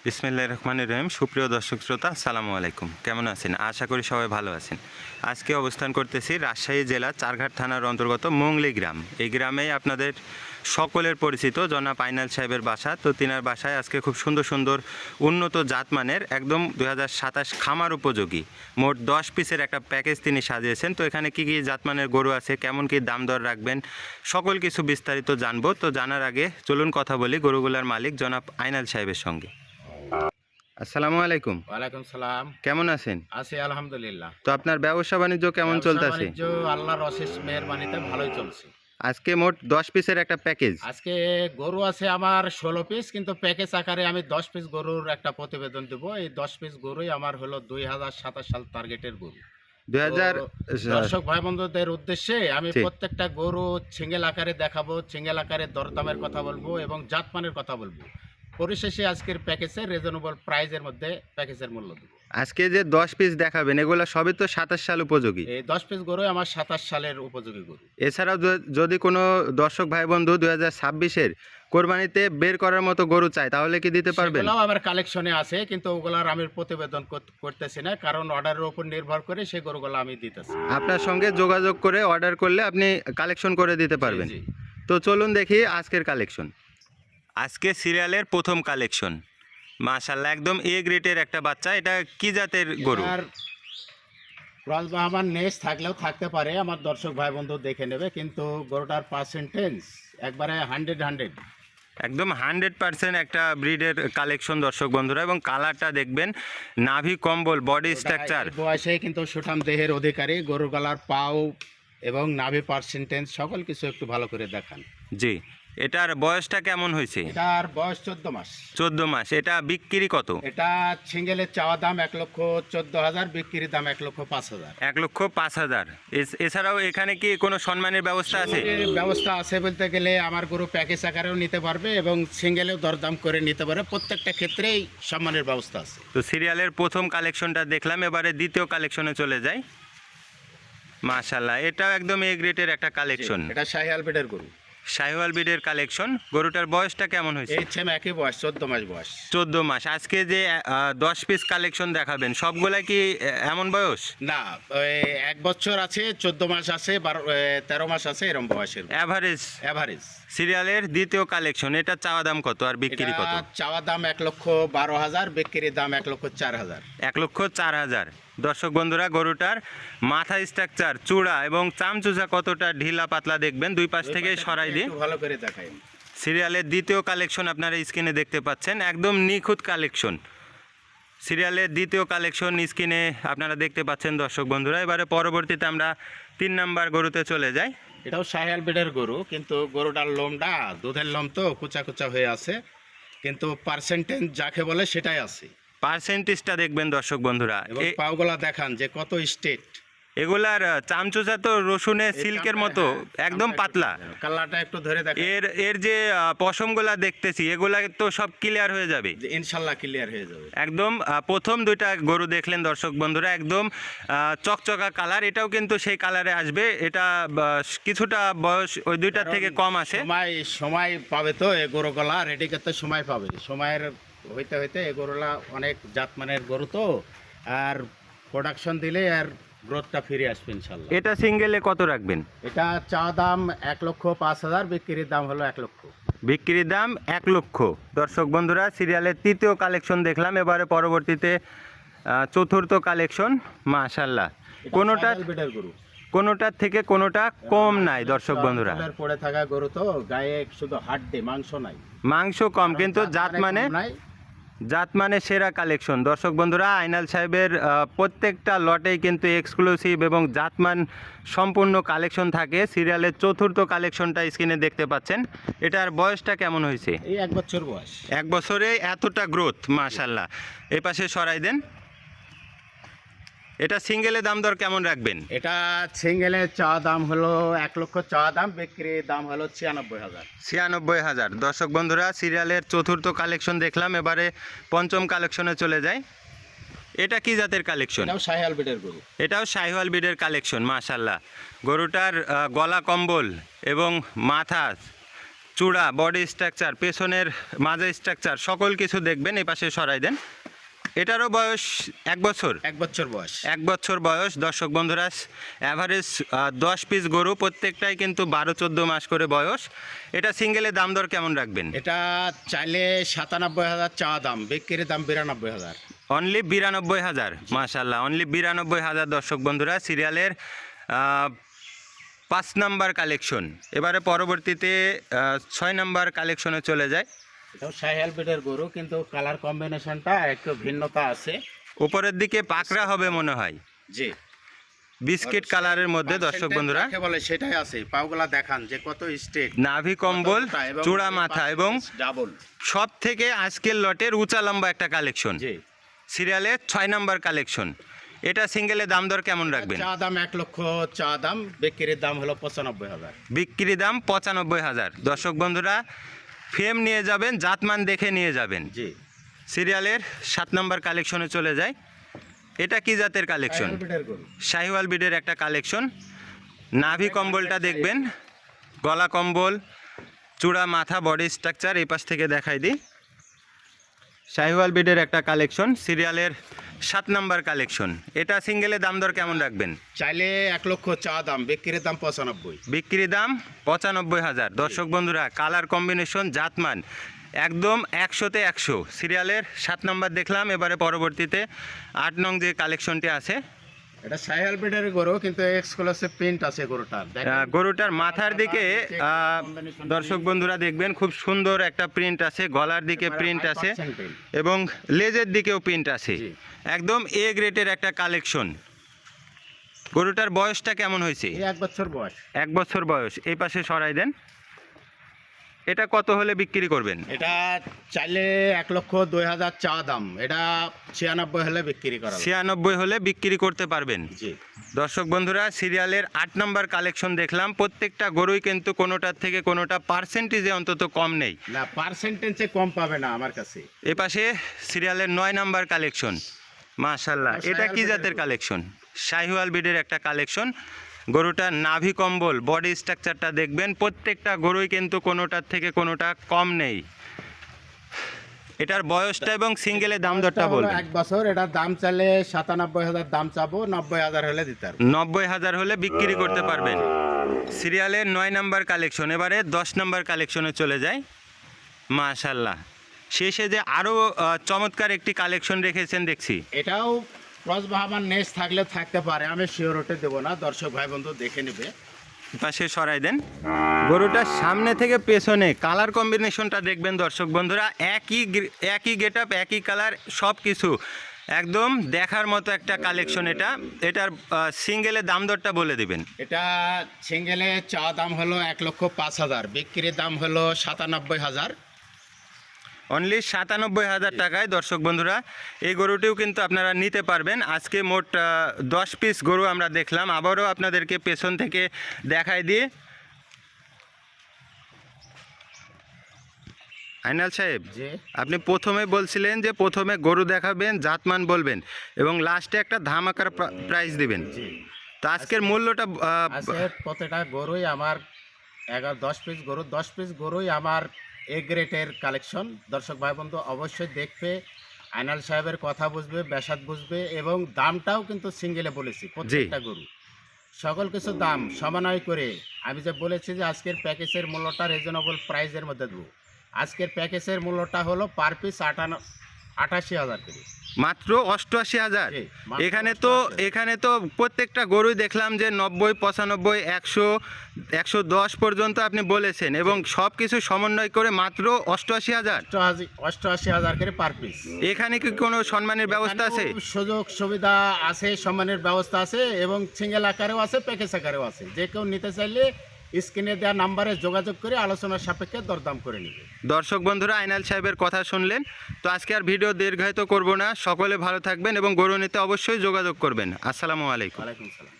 বিসমিল্লাহির রহমানির রহিম। সুপ্রিয় দর্শক শ্রোতা, আসসালামু আলাইকুম। কেমন আছেন? আশা করি সবাই ভালো আছেন। আজকে অবস্থান করতেছি রাজশাহী জেলা চারঘাট থানার অন্তর্গত মোংলি গ্রাম। এই গ্রামেই আপনাদের সকলের পরিচিত জনাব আইনাল সাহেবের বাসা। তো তিনার বাসায় আজকে খুব সুন্দর সুন্দর উন্নত জাতমানের একদম 2027 খামার উপযোগী মোট 10 পিসের একটা প্যাকেজ তিনি সাজিয়েছেন। তো এখানে কী কী জাতমানের গরু আছে, কেমন কী দাম দর রাখবেন, সকল কিছু বিস্তারিত জানবো। তো জানার আগে চলুন কথা বলি গরুগুলার মালিক জনাব আইনাল সাহেবের সঙ্গে। আসসালামু আলাইকুম। ওয়ালাইকুম সালাম। কেমন আছেন? আছি আলহামদুলিল্লাহ। তো আপনার ব্যবসা বাণিজ্য কেমন ব্যবসা চলতেছে? বাণিজ্য আল্লাহর অশেষ মেহেরবানিতে ভালোই চলছে। আজকে মোট 10 পিসের একটা প্যাকেজ। আজকে গরু আছে আমার 16 পিস, কিন্তু প্যাকেজ আকারে আমি 10 পিস গরুর একটা প্রতিবেদন দেব। এই 10 পিস গরুই আমার হলো 2027 সাল টার্গেটের গরু। 2000 তো দর্শক ভাই বন্ধুদের উদ্দেশ্যে আমি ঠিক। প্রত্যেকটা গরু সিঙ্গেল আকারে দেখাবো, সিঙ্গেল আকারে দরদামের কথা বলবো এবং জাতমানের কথা বলবো। পরিশেষে আজকের প্যাকেজে রিজনেবল প্রাইজের মধ্যে প্যাকেজের মূল্য দেবো। আজকে যে 10 পিস দেখাবেন এগুলো সবই তো 27 সাল উপযোগী। এই 10 পিস গরু আমার 27 সালের উপযোগী গরু। এছাড়াও যদি কোনো দর্শক ভাই বন্ধু 2026-এর কোরবানিতে বের করার মতো গরু চায় তাহলে কি দিতে পারবেন? সেগুলোও আমার কালেকশনে আছে, কিন্তু ওগুলার আমি প্রতিবেদন করতেছি না, কারণ অর্ডারের উপর নির্ভর করে সেই গরুগুলো আমি দিতেছি। আপনার সঙ্গে যোগাযোগ করে অর্ডার করলে আপনি কালেকশন করে দিতে পারবেন। জি, জি। তো চলুন দেখি আজকের কালেকশন। আজকে সিরিয়ালের প্রথম কালেকশন, মাশাআল্লাহ একদম এ গ্রেডের একটা বাচ্চা। এটা কি জাতের গরু? আর ক্রস বা আমার নেক্সট থাকলেও থাকতে পারে, আমার দর্শক ভাই বন্ধু দেখে নেবে, কিন্তু গরুটার পার্সেন্টেজ একবারে 100 একদম 100% একটা ব্রিডের কালেকশন দর্শক বন্ধুরা। এবং কালারটা দেখবেন, নাভি কম্বল, বডি স্ট্রাকচার। বয়সে কিন্তু সুঠাম দেহের অধিকারী। গরুর গলার পাও এবং নাভি পার্সেন্টেজ সকল কিছু একটু ভালো করে দেখান। জি, এটার বয়সটা কেমন হয়েছে? এটার বয়স 14 মাস। 14 মাস। এটা বিক্রি কত? এটা সিঙ্গেলের চাওয়া দাম 1,14,000, বিক্রির দাম 1,05,000। 1,05,000। এছাড়াও এখানে কি কোনো সম্মানের ব্যবস্থা আছে? এর ব্যবস্থা আছে বলতে গেলে আমার গরু প্যাকেজ আকারেও নিতে পারবে এবং সিঙ্গেলেও দরদাম করে নিতে পারে, প্রত্যেকটা ক্ষেত্রেই সম্মানের ব্যবস্থা আছে। তো সিরিয়ালের প্রথম কালেকশনটা দেখলাম, এবারে দ্বিতীয় কালেকশনে চলে যাই। মাশাআল্লাহ, এটাও একদম এ গ্রেডের একটা কালেকশন। এটা শাহী আলবেডের গরু। শাহিওয়াল ব্রিডের কালেকশন। গরুটার বয়সটা কেমন হয়েছে? এই সেম একই বয়স, 14 মাস বয়স। 14 মাস। আজকে যে 10 পিস কালেকশন দেখাবেন সবগুলাই কি এমন বয়স? না, ওই 1 বছর আছে, 14 মাস আছে, 13 মাস আছে, এরকম বয়সের অ্যাভারেজ। এভারেজ। সিরিয়ালের দ্বিতীয় কালেকশন, এটা চাওয়া দাম কত আর বিক্রি এটা কত? চাওয়া দাম 1,12,000, বিক্রির দাম 1,04,000। 1,04,000। দর্শক বন্ধুরা, গরুটার মাথা স্ট্রাকচার, চূড়া এবং চামচুচা কতটা ঢিলা পাতলা দেখবেন। দুই পাশ থেকে সরাই দিয়ে একটু ভালো করে দেখাই। সিরিয়ালের দ্বিতীয় কালেকশন আপনারা স্ক্রিনে দেখতে পাচ্ছেন, একদম নিখুঁত কালেকশন। সিরিয়ালের দ্বিতীয় কালেকশন স্ক্রিনে আপনারা দেখতে পাচ্ছেন দর্শক বন্ধুরা। এবারে পরবর্তীতে আমরা 3 নাম্বার গরুতে চলে যাই। এটাও শাহী আলবেডের গরু, কিন্তু গরুটার লোমটা দুধের লোম তো কুচা কুচা হয়ে আছে, কিন্তু পার্সেন্টেজ যাকে বলে সেটাই আছে। পার্সেন্টেজটা দেখবেন দর্শক বন্ধুরা। এবং পাওগুলা দেখান যে কত স্টেট। এগুলার চামচুচা তো রসুনের সিল্কের মতো একদম পাতলা। কালারটা একটু ধরে দেখান। এর এর যে পশমগুলা দেখতেছি এগুলা তো সব ক্লিয়ার হয়ে যাবে, ইনশাল্লাহ ক্লিয়ার হয়ে যাবে। একদম। প্রথম দুইটা গরু দেখলেন দর্শক বন্ধুরা, একদম চকচকা কালার। এটাও কিন্তু সেই কালারে আসবে। এটা কিছুটা বয়স ওই দুইটার থেকে কম আসে। সময় পাবে তো এ গরুগুলা রেডি করতে সময় পাবে। সময়ের হইতে হইতে এ গরুলা অনেক জাতমানের গরু তো, আর প্রোডাকশন দিলে আর গ্রোথটা ফিরে আসবে ইনশাল্লাহ। এটা সিঙ্গেলে কত রাখবেন? এটা চাওয়া দাম 1,05,000, বিক্রির দাম হলো 1 লক্ষ। বিক্রির দাম 1 লক্ষ। দর্শক বন্ধুরা, সিরিয়ালের তৃতীয় কালেকশন দেখলাম, এবারে পরবর্তীতে চতুর্থ কালেকশন। মাশাআল্লাহ, কোনোটার থেকে কোনোটা কম নাই দর্শক বন্ধুরা। পড়ে থাকা গরু তো, গায়ে শুধু হাড্ডি, মাংস নাই। মাংস কম, কিন্তু জাত মানে সেরা কালেকশন। দর্শক বন্ধুরা, আইনাল সাহেবের প্রত্যেকটা লটেই কিন্তু এক্সক্লুসিভ এবং জাতমান সম্পূর্ণ কালেকশন থাকে। সিরিয়ালের চতুর্থ কালেকশনটা স্ক্রিনে দেখতে পাচ্ছেন। এটার বয়সটা কেমন হয়েছে? এই 1 বছর বয়স। 1 বছরে এতটা গ্রোথ, মাশাআল্লাহ। এই পাশে সরাই দেন। এটা সিঙ্গেলে দাম দর কেমন রাখবেন? এটা সিঙ্গেলের চাওয়া দাম হলো 1 লক্ষ চাওয়া দাম, বিক্রির দাম হলো 96,000। 96,000। দর্শক বন্ধুরা, সিরিয়ালের চতুর্থ কালেকশন দেখলাম, এবারে পঞ্চম কালেকশনে চলে যায়। এটা কি জাতের কালেকশন? এটাও শাহী আলবেডের গরু। এটাও শাহিওয়াল ব্রিডের কালেকশন। মাশাআল্লাহ, গরুটার গলা কম্বল এবং মাথা চূড়া, বডি স্ট্রাকচার, পেছনের মাজা স্ট্রাকচার সকল কিছু দেখবেন। এই পাশে সরাই দেন। এটারও বয়স 1 বছর। 1 বছর বয়স। 1 বছর বয়স। দর্শক বন্ধুরা, অ্যাভারেজ 10 পিস গরু, প্রত্যেকটাই কিন্তু 12-14 মাস করে বয়স। এটা সিঙ্গেলে দাম দর কেমন রাখবেন? এটা চাইলে 97,000 চাওয়া দাম, বিক্রির দাম 92,000। অনলি 92,000। মাশাল্লাহ, অনলি 92,000। দর্শক বন্ধুরা, সিরিয়ালের 5 নাম্বার কালেকশন। এবারে পরবর্তীতে 6 নাম্বার কালেকশনে চলে যায়। এটাও শাহিওয়াল ব্রিডের গরু, কিন্তু কালার কম্বিনেশনটা একটু ভিন্নতা আছে। উপরের দিকে পাকড়া হবে মনে হয়, জি, বিস্কিট কালারের মধ্যে। দর্শক বন্ধুরা, কাকে বলে সেটাই আছে। পাগুলা দেখান যে কত স্ট্রেট, নাভি কম্বল, চূড়া মাথা এবং ডাবল। সব থেকে আজকের লটের উঁচা লম্বা একটা কালেকশন। জি, সিরিয়ালের 6 নাম্বার কালেকশন। এটা সিঙ্গেলে দাম দর কেমন রাখবেন? চা দাম 1 লক্ষ চা দাম, বিক্রির দাম হলো 95,000। বিক্রি দাম 95,000। দর্শক বন্ধুরা, ফ্রেম নিয়ে যাবেন, জাতমান দেখে নিয়ে যাবেন। জি, সিরিয়ালের 7 নাম্বার কালেকশনে চলে যায়। এটা কি জাতের কালেকশন? শাহিওয়াল ব্রিডের গরু। শাহিওয়াল ব্রিডের একটা কালেকশন। নাভি কম্বলটা দেখবেন, গলা কম্বল, চূড়া মাথা, বডি স্ট্রাকচার। এই পাশ থেকে দেখাই দিই। শাহিওয়াল ব্রিডের একটা কালেকশন, সিরিয়ালের 7 নাম্বার কালেকশন। এটা সিঙ্গেলে দাম দর কেমন রাখবেন? চাইলে 1 লক্ষ চা দাম, বিক্রির দাম 95। বিক্রি দাম 95,000। দর্শক বন্ধুরা, কালার কম্বিনেশন, জাতমান একদম 100-তে 100। সিরিয়ালের 7 নাম্বার দেখলাম। এবারে পরবর্তীতে 8 নং যে কালেকশনটি আছে, এটা শাহিওয়াল ব্রিডের গরু, কিন্তু এক্সক্লুসিভ প্রিন্ট আছে গরুটার। গরুটার মাথার দিকে দর্শক বন্ধুরা দেখবেন, খুব সুন্দর একটা প্রিন্ট আছে। গলার দিকে প্রিন্ট আছে এবং লেজের দিকেও প্রিন্ট আছে। জি। একদম এ গ্রেডের একটা কালেকশন। গরুটার বয়সটা কেমন হয়েছে? 1 বছর বয়স। 1 বছর বয়স। এই পাশে সরাই দেন। এটা কত হলে বিক্রি করবেন? এটা চাইলে 1,02,000 চা দাম, এটা 96 হলে বিক্রি করা হবে। 96 হলে বিক্রি করতে পারবেন। জি, দর্শক বন্ধুরা, সিরিয়ালের 8 নম্বর কালেকশন দেখলাম। প্রত্যেকটা গরুই কিন্তু কোনোটার থেকে কোনোটা পার্সেন্টেজে অন্তত কম নেই। না, পার্সেন্টেজে কম পাবে না আমার কাছে। এ পাশে সিরিয়ালের 9 নাম্বার কালেকশন। মাশাল্লাহ, এটা কি জাতের কালেকশন? শাহিওয়াল ব্রিডের একটা কালেকশন। গরুটার নাভি কম্বল, বডি স্ট্রাকচারটা দেখবেন, প্রত্যেকটা গরুই কিন্তু কোনোটার থেকে কোনোটা কম নেই। এটার বয়সটা এবং সিঙ্গেলের দাম দরটা বলবেন। 1 বছর। এটার দাম চাইলে 97,000 দাম চাবো, 90,000 হলে দিতে পারবো। 90,000 হলে বিক্রি করতে পারবেন। সিরিয়ালের 9 নাম্বার কালেকশন। এবারে 10 নাম্বার কালেকশনে চলে যায়। মাশাল্লাহ, শেষে যে আরও চমৎকার একটি কালেকশন রেখেছেন দেখছি। এটাও ক্রস বাহামান নেস থাকলে থাকতে পারে, আমি শিওরিটি দেবো না, দর্শক ভাই বন্ধু দেখে নেবে। পাশে সরাই দেন। গরুটার সামনে থেকে পেছনে কালার কম্বিনেশনটা দেখবেন দর্শক বন্ধুরা, একই গেট আপ, একই কালার, সব কিছু একদম দেখার মতো একটা কালেকশন। এটার সিঙ্গেলের দাম দরটা বলে দিবেন। এটা সিঙ্গেলে চা দাম হলো 1,05,000, বিক্রির দাম হলো 97,000। অনলি 97,000 টাকায় দর্শক বন্ধুরা এই গরুটিও কিন্তু আপনারা নিতে পারবেন। আজকে মোট 10 পিস গরু আমরা দেখলাম। আবারও আপনাদেরকে পেছন থেকে দেখাই দিয়ে, আইনাল সাহেব, জি, আপনি প্রথমে বলছিলেন যে প্রথমে গরু দেখাবেন, জাতমান বলবেন এবং লাস্টে একটা ধামাকার প্রাইস দিবেন। জি। তো আজকের মূল্যটা আছে প্রতিটা গরুই আমার 10 পিস গরু, 10 পিস গরুই আমার এ গ্রেটের কালেকশন। দর্শক ভাই বন্ধু অবশ্যই দেখবে, আইনাল সাহেবের কথা বুঝবে, বেসাদ বুঝবে, এবং দামটাও কিন্তু সিঙ্গেলে বলেছি প্রত্যেকটা গরু। সকল কিছু দাম সমন্বয় করে আমি যে বলেছি যে আজকের প্যাকেজের মূল্যটা রিজনেবল প্রাইসের মধ্যে দেবো। আজকের প্যাকেজের মূল্যটা হলো পার পিস 88,000 করে। মাত্র 88,000। জি, মাত্র এখানে তো প্রত্যেকটা গরুই দেখলাম যে 90, 95, 100, 110 পর্যন্ত আপনি বলেছেন এবং সব কিছু সমন্বয় করে মাত্র 88,000। 88,000 করে পার পিস। এখানে কি কোনো সম্মানের ব্যবস্থা আছে? এখানেও সুযোগ সুবিধা আছে, সম্মানের ব্যবস্থা আছে, এবং সিঙ্গেল আকারেও আছে, প্যাকেজ আকারেও আছে। যে কেউ নিতে চাইলে স্ক্রিনে দেওয়া নাম্বারে যোগাযোগ করে আলোচনার সাপেক্ষে দরদাম করে নেবে। দর্শক বন্ধুরা, আইনাল সাহেবের কথা শুনলেন। তো আজকে আর ভিডিও দীর্ঘায়িত করব না। সকলে ভালো থাকবেন এবং গরু নিতে অবশ্যই যোগাযোগ করবেন। আসসালামু আলাইকুম। ওয়ালাইকুম সালাম।